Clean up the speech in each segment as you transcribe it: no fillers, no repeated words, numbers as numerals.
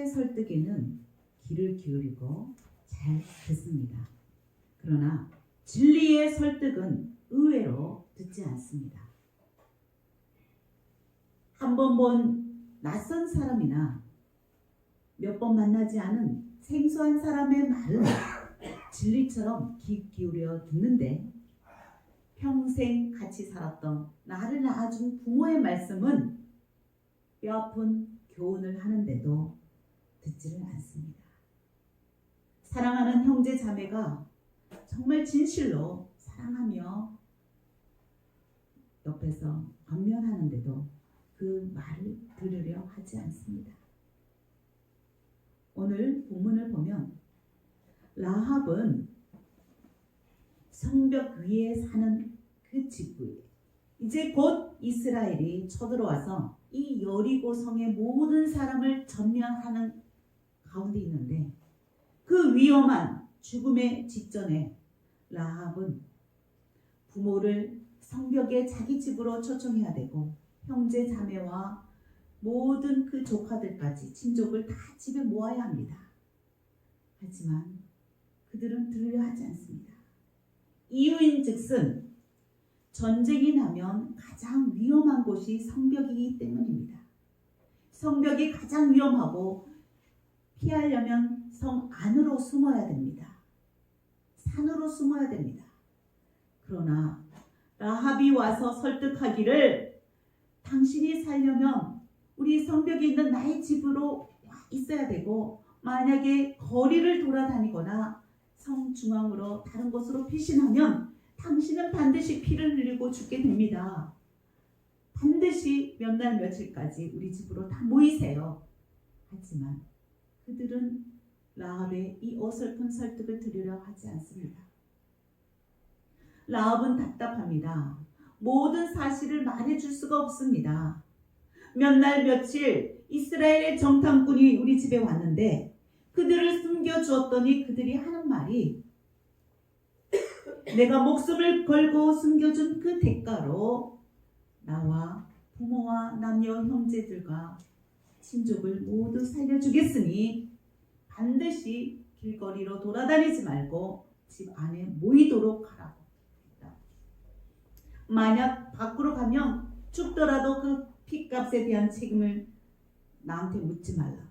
사람들의 설득에는 귀를 기울이고 잘 듣습니다. 그러나 진리의 설득은 의외로 듣지 않습니다. 한 번 본 낯선 사람이나 몇 번 만나지 않은 생소한 사람의 말은 진리처럼 귀 기울여 듣는데, 평생 같이 살았던 나를 낳아준 부모의 말씀은 뼈아픈 교훈을 하는데도 듣지를 않습니다. 사랑하는 형제 자매가 정말 진실로 사랑하며 옆에서 권면하는데도 그 말을 들으려 하지 않습니다. 오늘 본문을 보면 라합은 성벽 위에 사는 그 지구에 이제 곧 이스라엘이 쳐들어와서 이 여리고 성의 모든 사람을 점령하는 가운데 있는데, 그 위험한 죽음의 직전에 라합은 부모를 성벽에 자기 집으로 초청해야 되고 형제 자매와 모든 그 조카들까지 친족을 다 집에 모아야 합니다. 하지만 그들은 들으려 하지 않습니다. 이유인즉슨 전쟁이 나면 가장 위험한 곳이 성벽이기 때문입니다. 성벽이 가장 위험하고 피하려면 성 안으로 숨어야 됩니다. 산으로 숨어야 됩니다. 그러나 라합이 와서 설득하기를, 당신이 살려면 우리 성벽에 있는 나의 집으로 있어야 되고, 만약에 거리를 돌아다니거나 성 중앙으로 다른 곳으로 피신하면 당신은 반드시 피를 흘리고 죽게 됩니다. 반드시 몇 날 며칠까지 우리 집으로 다 모이세요. 하지만 그들은 라합의 이 어설픈 설득을 들으려 하지 않습니다. 라합은 답답합니다. 모든 사실을 말해줄 수가 없습니다. 몇 날 며칠 이스라엘의 정탐꾼이 우리 집에 왔는데 그들을 숨겨주었더니 그들이 하는 말이, 내가 목숨을 걸고 숨겨준 그 대가로 나와 부모와 남녀 형제들과 친족을 모두 살려주겠으니 반드시 길거리로 돌아다니지 말고 집 안에 모이도록 하라고 했다. 만약 밖으로 가면 죽더라도 그 핏값에 대한 책임을 나한테 묻지 말라고.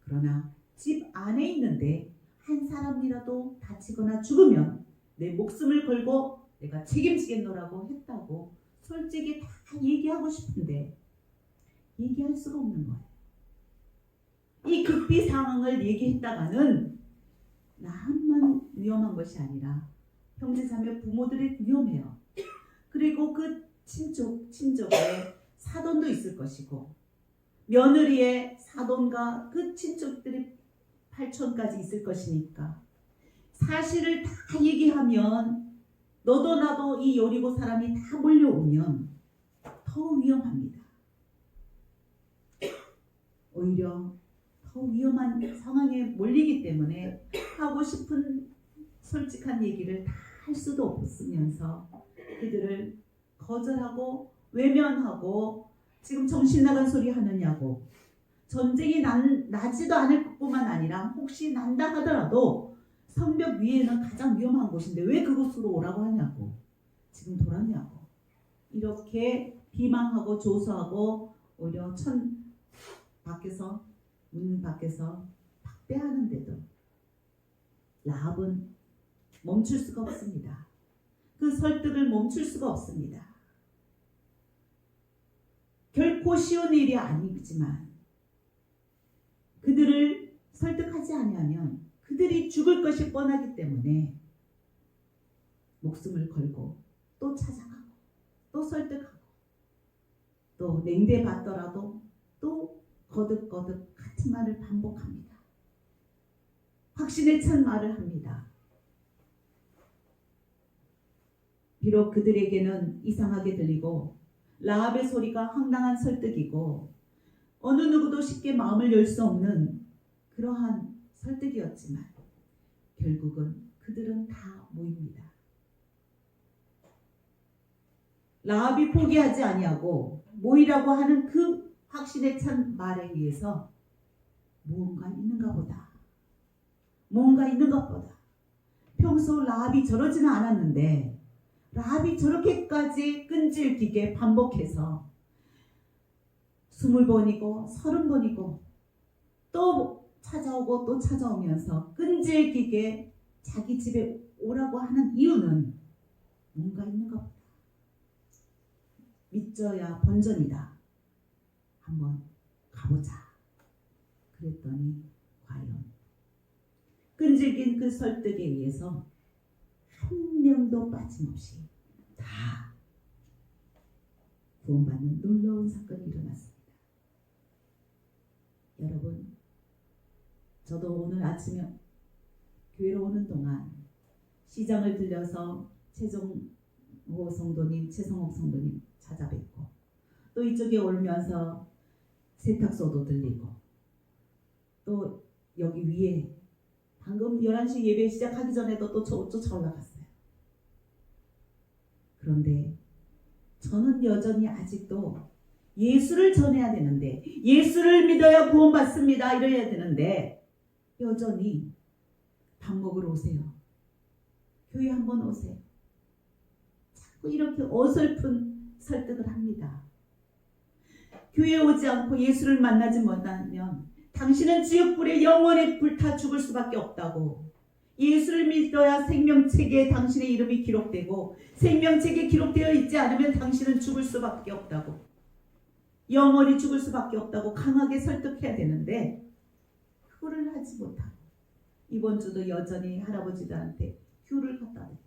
그러나 집 안에 있는데 한 사람이라도 다치거나 죽으면 내 목숨을 걸고 내가 책임지겠노라고 했다고 솔직히 다 얘기하고 싶은데 얘기할 수가 없는 거예요. 이 극비 상황을 얘기했다가는 나만 위험한 것이 아니라 형제 자매 부모들이 위험해요. 그리고 그 친족의 사돈도 있을 것이고, 며느리의 사돈과 그 친족들이 8촌까지 있을 것이니까 사실을 다 얘기하면 너도 나도 이 여리고 사람이 다 몰려오면 더 위험합니다. 오히려 더 위험한 상황에 몰리기 때문에 하고 싶은 솔직한 얘기를 다 할 수도 없으면서 그들을 거절하고 외면하고, 지금 정신 나간 소리 하느냐고, 전쟁이 나지도 않을 뿐만 아니라 혹시 난다 하더라도 성벽 위에는 가장 위험한 곳인데 왜 그곳으로 오라고 하냐고, 지금 돌았냐고, 이렇게 비방하고 조소하고 오히려 문 밖에서 박대하는데도 라합은 멈출 수가 없습니다. 그 설득을 멈출 수가 없습니다. 결코 쉬운 일이 아니지만 그들을 설득하지 아니하면 그들이 죽을 것이 뻔하기 때문에 목숨을 걸고 또 찾아가고 또 설득하고 또 냉대받더라도 또 거듭거듭 같은 말을 반복합니다. 확신에 찬 말을 합니다. 비록 그들에게는 이상하게 들리고 라합의 소리가 황당한 설득이고 어느 누구도 쉽게 마음을 열 수 없는 그러한 설득이었지만 결국은 그들은 다 모입니다. 라합이 포기하지 아니하고 모이라고 하는 그 확신에 찬 말에 의해서 뭔가 있는가 보다. 뭔가 있는 것보다. 평소 라합이 저러지는 않았는데 라합이 저렇게까지 끈질기게 반복해서 20번이고 30번이고 또 찾아오고 또 찾아오면서 끈질기게 자기 집에 오라고 하는 이유는 뭔가 있는가 보다. 믿져야 본전이다. 한번 가보자. 그랬더니 과연 끈질긴 그 설득에 의해서 한 명도 빠짐없이 다 구원받는 놀라운 사건이 일어났습니다. 여러분, 저도 오늘 아침에 교회로 오는 동안 시장을 들려서 최정호 성도님, 최성옥 성도님 찾아뵙고 또 이쪽에 오면서 세탁소도 들리고 또 여기 위에 방금 11시 예배 시작하기 전에도 또 쫓아 올라갔어요. 그런데 저는 여전히 아직도 예수를 전해야 되는데 예수를 믿어야 구원받습니다. 이래야 되는데 여전히 밥 먹으러 오세요. 교회 한번 오세요. 자꾸 이렇게 어설픈 설득을 합니다. 교회에 오지 않고 예수를 만나지 못하면 당신은 지옥불에 영원히 불타 죽을 수밖에 없다고. 예수를 믿어야 생명책에 당신의 이름이 기록되고 생명책에 기록되어 있지 않으면 당신은 죽을 수밖에 없다고. 영원히 죽을 수밖에 없다고 강하게 설득해야 되는데 그거를 하지 못하고 이번 주도 여전히 할아버지들한테 귤을 갖다 드리고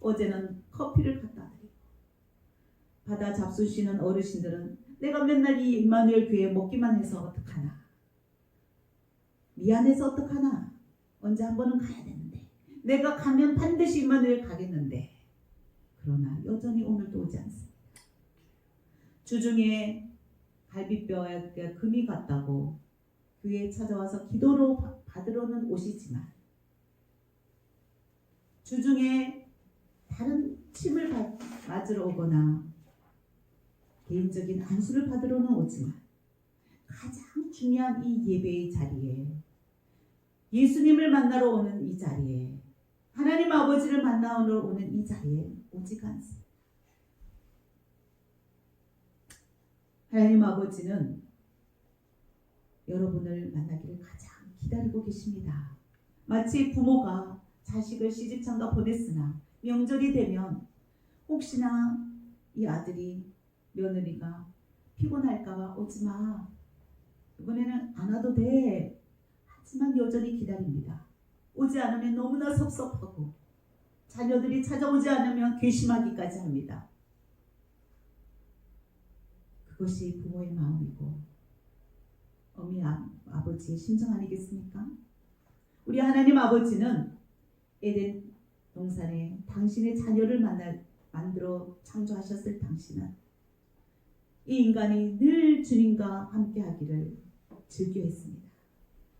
어제는 커피를 갖다 드리고 바다 잡수시는 어르신들은 내가 맨날 이 임마누엘 교회 먹기만 해서 어떡하나. 미안해서 어떡하나. 언제 한 번은 가야 되는데. 내가 가면 반드시 임마누엘 가겠는데. 그러나 여전히 오늘도 오지 않습니다. 주중에 갈비뼈에 금이 갔다고 교회에 찾아와서 기도로 받으러는 오시지만 주중에 다른 침을 맞으러 오거나 개인적인 안수를 받으러는 오지만 가장 중요한 이 예배의 자리에 예수님을 만나러 오는 이 자리에 하나님 아버지를 만나러 오는 이 자리에 오지가 않습니다. 하나님 아버지는 여러분을 만나기를 가장 기다리고 계십니다. 마치 부모가 자식을 시집장가 보냈으나 명절이 되면 혹시나 이 아들이 며느리가 피곤할까봐 오지마. 이번에는 안 와도 돼. 하지만 여전히 기다립니다. 오지 않으면 너무나 섭섭하고 자녀들이 찾아오지 않으면 괘씸하기까지 합니다. 그것이 부모의 마음이고 어미 아버지의 심정 아니겠습니까? 우리 하나님 아버지는 에덴 동산에 당신의 자녀를 만들어 창조하셨을 당신은 이 인간이 늘 주님과 함께 하기를 즐겨했습니다.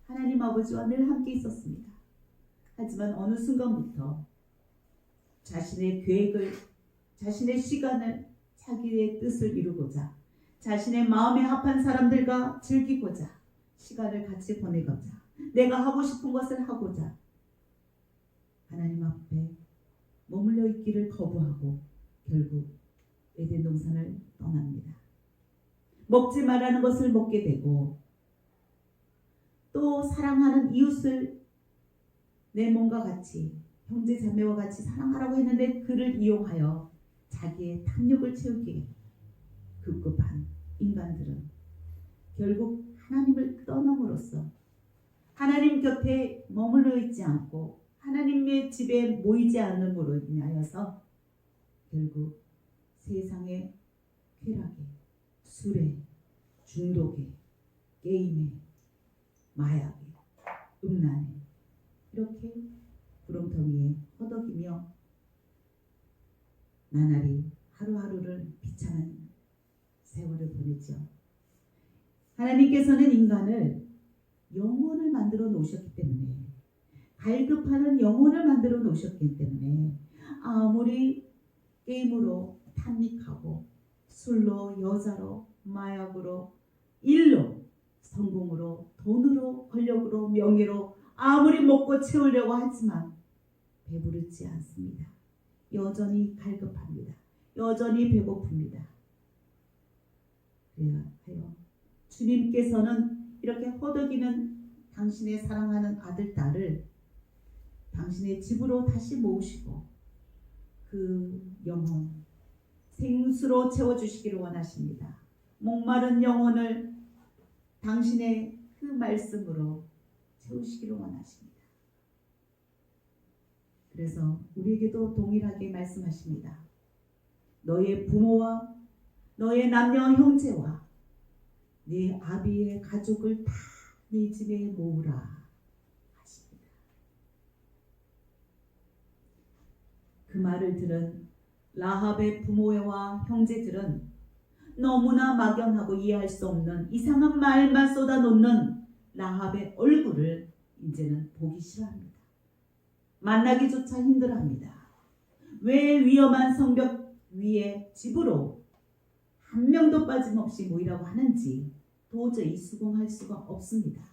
하나님 아버지와 늘 함께 있었습니다. 하지만 어느 순간부터 자신의 계획을, 자신의 시간을, 자기의 뜻을 이루고자 자신의 마음에 합한 사람들과 즐기고자 시간을 같이 보내고자 내가 하고 싶은 것을 하고자 하나님 앞에 머물러 있기를 거부하고 결국 에덴 동산을 떠납니다. 먹지 말라는 것을 먹게 되고 또 사랑하는 이웃을 내 몸과 같이 형제 자매와 같이 사랑하라고 했는데 그를 이용하여 자기의 탐욕을 채우기에 급급한 인간들은 결국 하나님을 떠남으로써 하나님 곁에 머물러 있지 않고 하나님의 집에 모이지 않음으로 인하여서 결국 세상의 쾌락에, 술에, 중독에, 게임에, 마약에, 음란에 이렇게 구렁텅이에 허덕이며 나날이 하루하루를 비참한 세월을 보냈죠. 하나님께서는 인간을 영혼을 만들어 놓으셨기 때문에 갈급하는 영혼을 만들어 놓으셨기 때문에 아무리 게임으로 탐닉하고 술로 여자로 마약으로 일로 성공으로 돈으로 권력으로 명예로 아무리 먹고 채우려고 하지만 배부르지 않습니다. 여전히 갈급합니다. 여전히 배고픕니다. 그래야 하여 주님께서는 이렇게 허덕이는 당신의 사랑하는 아들, 딸을 당신의 집으로 다시 모으시고 그 영혼, 생수로 채워주시기를 원하십니다. 목마른 영혼을 당신의 그 말씀으로 채우시기를 원하십니다. 그래서 우리에게도 동일하게 말씀하십니다. 너의 부모와 너의 남녀 형제와 네 아비의 가족을 다 네 집에 모으라 하십니다. 그 말을 들은 라합의 부모와 형제들은 너무나 막연하고 이해할 수 없는 이상한 말만 쏟아놓는 라합의 얼굴을 이제는 보기 싫어합니다. 만나기조차 힘들어합니다. 왜 위험한 성벽 위에 집으로 한 명도 빠짐없이 모이라고 하는지 도저히 수긍할 수가 없습니다.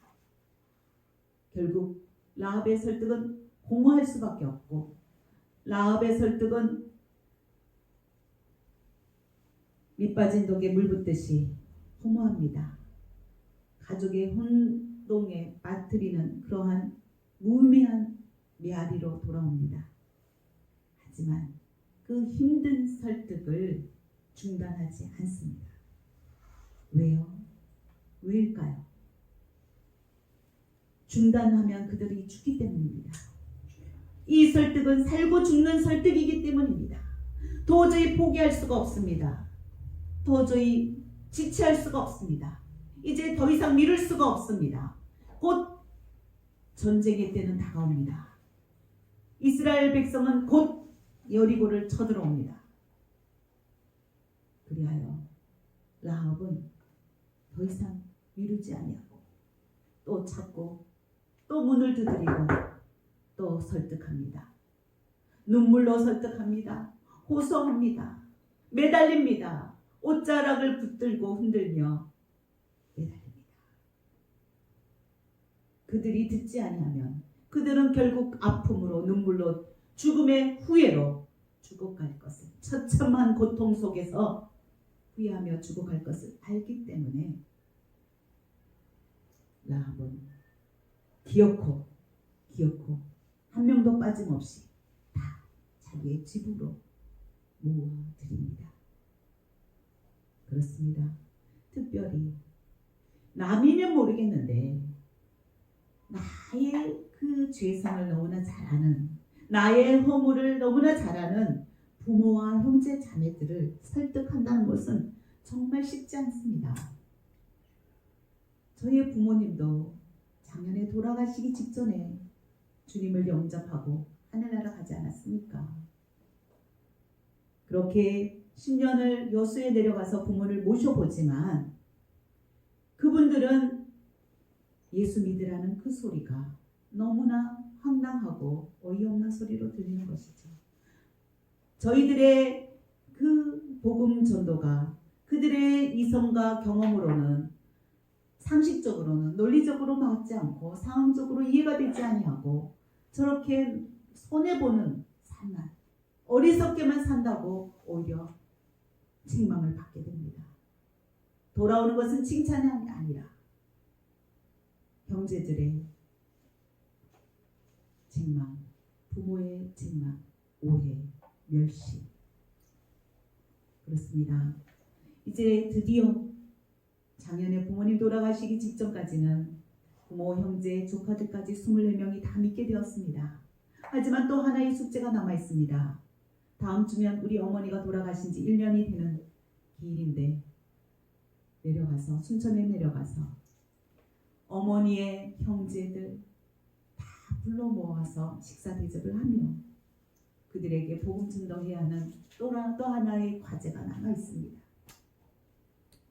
결국 라합의 설득은 공허할 수밖에 없고 라합의 설득은 밑빠진 독에 물 붓듯이 허무합니다. 가족의 혼동에 빠뜨리는 그러한 무의미한 메아리로 돌아옵니다. 하지만 그 힘든 설득을 중단하지 않습니다. 왜요? 왜일까요? 중단하면 그들이 죽기 때문입니다. 이 설득은 살고 죽는 설득이기 때문입니다. 도저히 포기할 수가 없습니다. 도저히 지체할 수가 없습니다. 이제 더 이상 미룰 수가 없습니다. 곧 전쟁의 때는 다가옵니다. 이스라엘 백성은 곧 여리고를 쳐들어옵니다. 그리하여 라합은 더 이상 미루지 아니하고 또 찾고 또 문을 두드리고 또 설득합니다. 눈물로 설득합니다. 호소합니다. 매달립니다. 옷자락을 붙들고 흔들며 매달립니다. 그들이 듣지 아니하면 그들은 결국 아픔으로 눈물로 죽음의 후회로 죽어갈 것을, 처참한 고통 속에서 후회하며 죽어갈 것을 알기 때문에 라합은 기어코 한 명도 빠짐없이 다 자기의 집으로 모아드립니다. 그렇습니다. 특별히 남이면 모르겠는데 나의 그 죄성을 너무나 잘 아는, 나의 허물을 너무나 잘 아는 부모와 형제 자매들을 설득한다는 것은 정말 쉽지 않습니다. 저희 부모님도 작년에 돌아가시기 직전에 주님을 영접하고 하늘나라 가지 않았습니까? 그렇게 10년을 여수에 내려가서 부모를 모셔보지만 그분들은 예수 믿으라는 그 소리가 너무나 황당하고 어이없는 소리로 들리는 것이죠. 저희들의 그 복음 전도가 그들의 이성과 경험으로는, 상식적으로는, 논리적으로 맞지 않고 상황적으로 이해가 되지 아니하고 저렇게 손해보는 삶만, 어리석게만 산다고 오히려 책망을 받게 됩니다. 돌아오는 것은 칭찬이 아니라 형제들의 책망, 부모의 책망, 오해, 멸시. 그렇습니다. 이제 드디어 작년에 부모님 돌아가시기 직전까지는 부모, 형제, 조카들까지 24명이 다 믿게 되었습니다. 하지만 또 하나의 숙제가 남아 있습니다. 다음 주면 우리 어머니가 돌아가신 지 1년이 되는 기일인데 내려가서, 순천에 내려가서 어머니의 형제들 다 불러 모아서 식사 대접을 하며 그들에게 복음 전도해야 하는 또 하나의 과제가 남아 있습니다.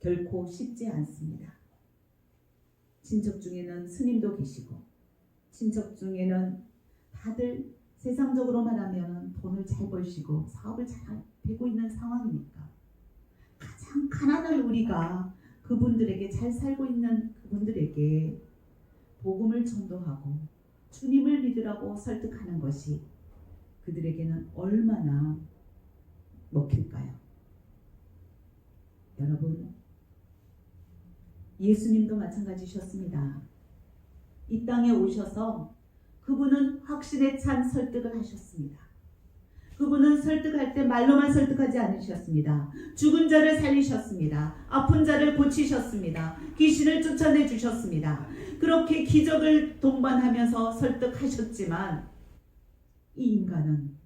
결코 쉽지 않습니다. 친척 중에는 스님도 계시고, 친척 중에는 다들 세상적으로 말하면 돈을 잘 벌시고 사업을 잘 되고 있는 상황이니까 가장 가난한 우리가 그분들에게, 잘 살고 있는 그분들에게 복음을 전도하고 주님을 믿으라고 설득하는 것이 그들에게는 얼마나 먹힐까요? 여러분, 예수님도 마찬가지셨습니다. 이 땅에 오셔서 그분은 확신에 찬 설득을 하셨습니다. 그분은 설득할 때 말로만 설득하지 않으셨습니다. 죽은 자를 살리셨습니다. 아픈 자를 고치셨습니다. 귀신을 쫓아내 주셨습니다. 그렇게 기적을 동반하면서 설득하셨지만 이 인간은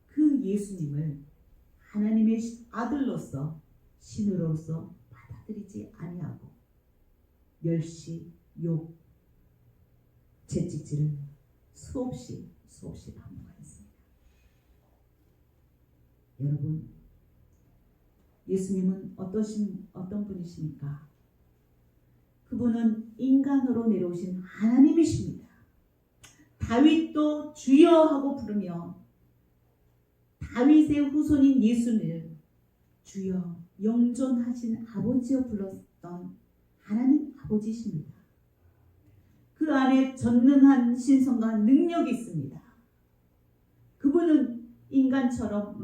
그 예수님을 하나님의 아들로서 신으로서 받아들이지 아니하고 멸시, 욕, 채찍질을 수없이 반복하였습니다. 여러분, 예수님은 어떤 분이십니까? 그분은 인간으로 내려오신 하나님이십니다. 다윗도 주여 하고 부르며 다윗의 후손인 예수를 주여 영존하신 아버지여 불렀던 하나님 아버지십니다. 그 안에 전능한 신성과 능력이 있습니다. 그분은 인간처럼